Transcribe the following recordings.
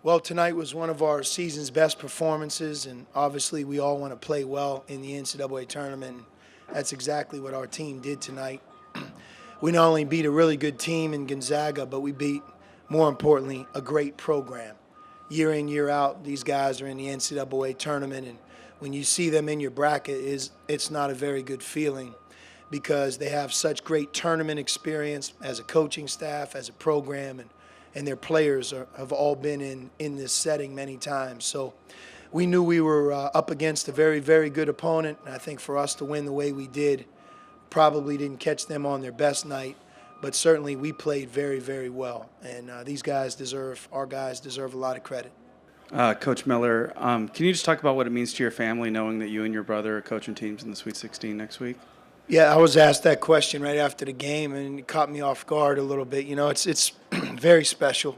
Well, tonight was one of our season's best performances, and obviously we all want to play well in the NCAA tournament. That's exactly what our team did tonight. We not only beat a really good team in Gonzaga, but we beat, more importantly, a great program. Year in, year out, these guys are in the NCAA tournament, and when you see them in your bracket, it's not a very good feeling because they have such great tournament experience as a coaching staff, as a program, and their players have all been in this setting many times. So we knew we were up against a very, very good opponent, and I think for us to win the way we did, probably didn't catch them on their best night, but certainly we played very, very well. And our guys deserve a lot of credit. Coach Miller, can you just talk about what it means to your family knowing that you and your brother are coaching teams in the Sweet 16 next week? Yeah, I was asked that question right after the game, and it caught me off guard a little bit. You know, it's very special.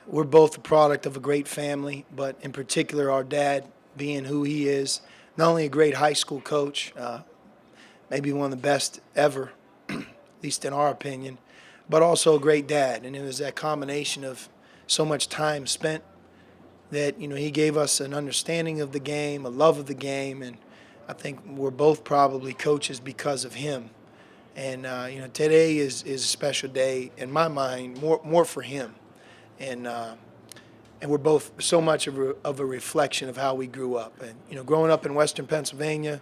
We're both a product of a great family, but in particular our dad being who he is, not only a great high school coach, maybe one of the best ever, at least in our opinion, but also a great dad. And it was that combination of so much time spent that, you know, he gave us an understanding of the game, a love of the game, and I think we're both probably coaches because of him. And, you know, today is a special day in my mind, more for him. And we're both so much of a reflection of how we grew up. And, you know, growing up in Western Pennsylvania,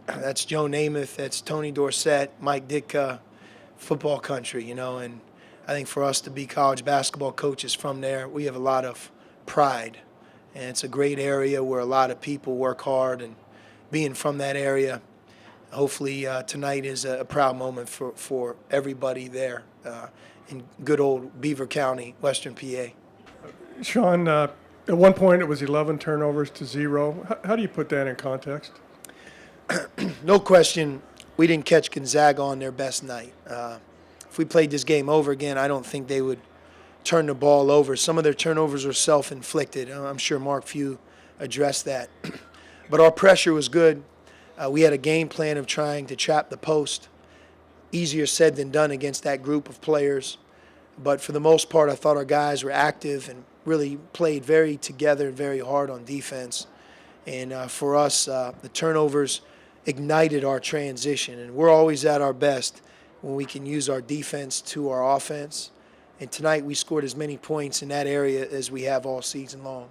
that's Joe Namath, that's Tony Dorsett, Mike Ditka, football country, you know. And I think for us to be college basketball coaches from there, we have a lot of pride. And it's a great area where a lot of people work hard, and being from that area, hopefully tonight is a proud moment for everybody there in good old Beaver County, Western PA. Sean, at one point it was 11 turnovers to 0. How do you put that in context? No question, we didn't catch Gonzaga on their best night. If we played this game over again, I don't think they would turn the ball over. Some of their turnovers were self-inflicted. I'm sure Mark Few addressed that. But our pressure was good. We had a game plan of trying to trap the post. Easier said than done against that group of players. But for the most part, I thought our guys were active and really played very together and very hard on defense. And for us, the turnovers ignited our transition. And we're always at our best when we can use our defense to our offense. And tonight we scored as many points in that area as we have all season long.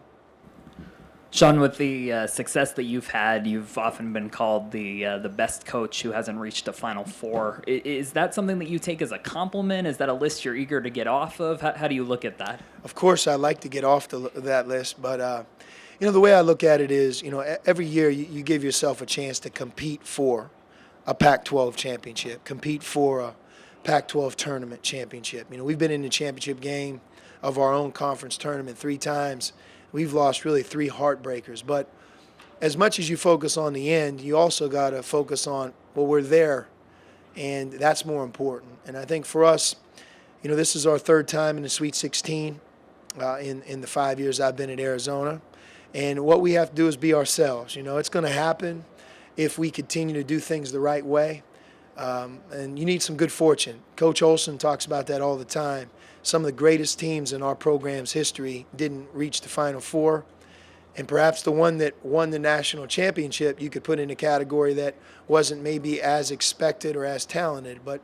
Sean, with the success that you've had, you've often been called the best coach who hasn't reached a Final Four. Is that something that you take as a compliment? Is that a list you're eager to get off of? How do you look at that? Of course, I'd like to get off that list, but you know, the way I look at it is, you know, every year you give yourself a chance to compete for a Pac-12 championship, compete for a Pac-12 tournament championship. You know, we've been in the championship game of our own conference tournament 3 times. We've lost really 3 heartbreakers. But as much as you focus on the end, you also got to focus on, well, we're there, and that's more important. And I think for us, you know, this is our 3rd time in the Sweet 16 in the 5 years I've been at Arizona. And what we have to do is be ourselves. You know, it's going to happen if we continue to do things the right way. And you need some good fortune. Coach Olson talks about that all the time. Some of the greatest teams in our program's history didn't reach the Final Four. And perhaps the one that won the national championship, you could put in a category that wasn't maybe as expected or as talented. But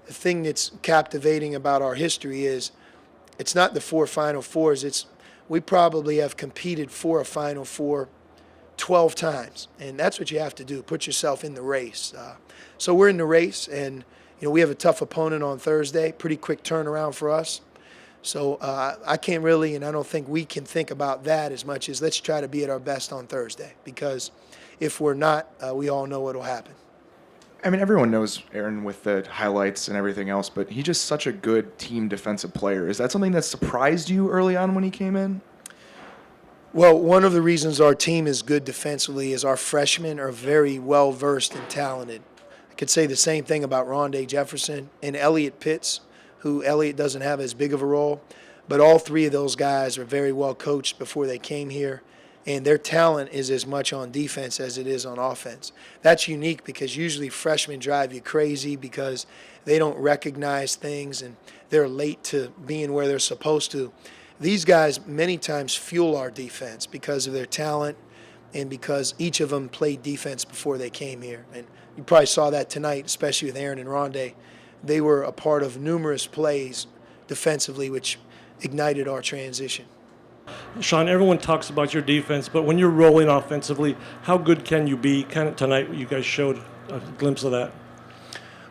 the thing that's captivating about our history is it's not the 4 Final Fours. It's we probably have competed for a Final Four 12 times. And that's what you have to do, put yourself in the race. So we're in the race, and you know, we have a tough opponent on Thursday, pretty quick turnaround for us. So I can't really, and I don't think we can think about that as much as let's try to be at our best on Thursday, because if we're not, we all know what will happen. I mean, everyone knows Aaron with the highlights and everything else, but he's just such a good team defensive player. Is that something that surprised you early on when he came in? Well, one of the reasons our team is good defensively is our freshmen are very well-versed and talented. I could say the same thing about Rondé Jefferson and Elliot Pitts, who Elliot doesn't have as big of a role, but all 3 of those guys are very well coached before they came here, and their talent is as much on defense as it is on offense. That's unique because usually freshmen drive you crazy because they don't recognize things and they're late to being where they're supposed to. these guys many times fuel our defense because of their talent and because each of them played defense before they came here. And you probably saw that tonight, especially with Aaron and Rondé. They were a part of numerous plays defensively, which ignited our transition. Sean, everyone talks about your defense, but when you're rolling offensively, how good can you be? Kind of tonight, you guys showed a glimpse of that.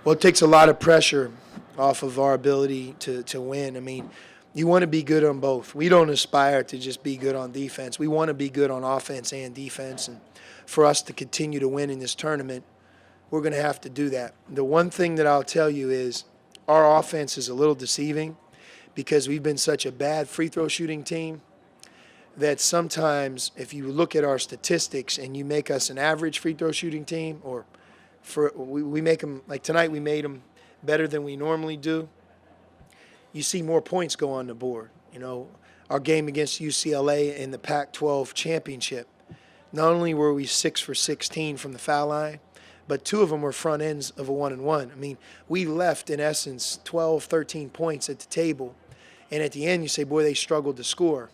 Well, it takes a lot of pressure off of our ability to win. I mean, you want to be good on both. We don't aspire to just be good on defense. We want to be good on offense and defense. And for us to continue to win in this tournament, we're going to have to do that. The one thing that I'll tell you is our offense is a little deceiving because we've been such a bad free throw shooting team that sometimes if you look at our statistics and you make us an average free throw shooting team, or we make them, like tonight we made them better than we normally do, you see more points go on the board. You know, our game against UCLA in the Pac-12 championship, not only were we 6 for 16 from the foul line, but 2 of them were front ends of a 1-and-1. I mean, we left, in essence, 12, 13 points at the table. And at the end, you say, boy, they struggled to score.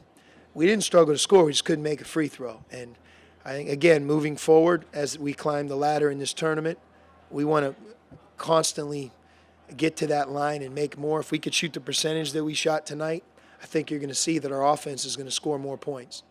We didn't struggle to score. We just couldn't make a free throw. And I think, again, moving forward, as we climb the ladder in this tournament, we want to constantly get to that line and make more. If we could shoot the percentage that we shot tonight, I think you're going to see that our offense is going to score more points.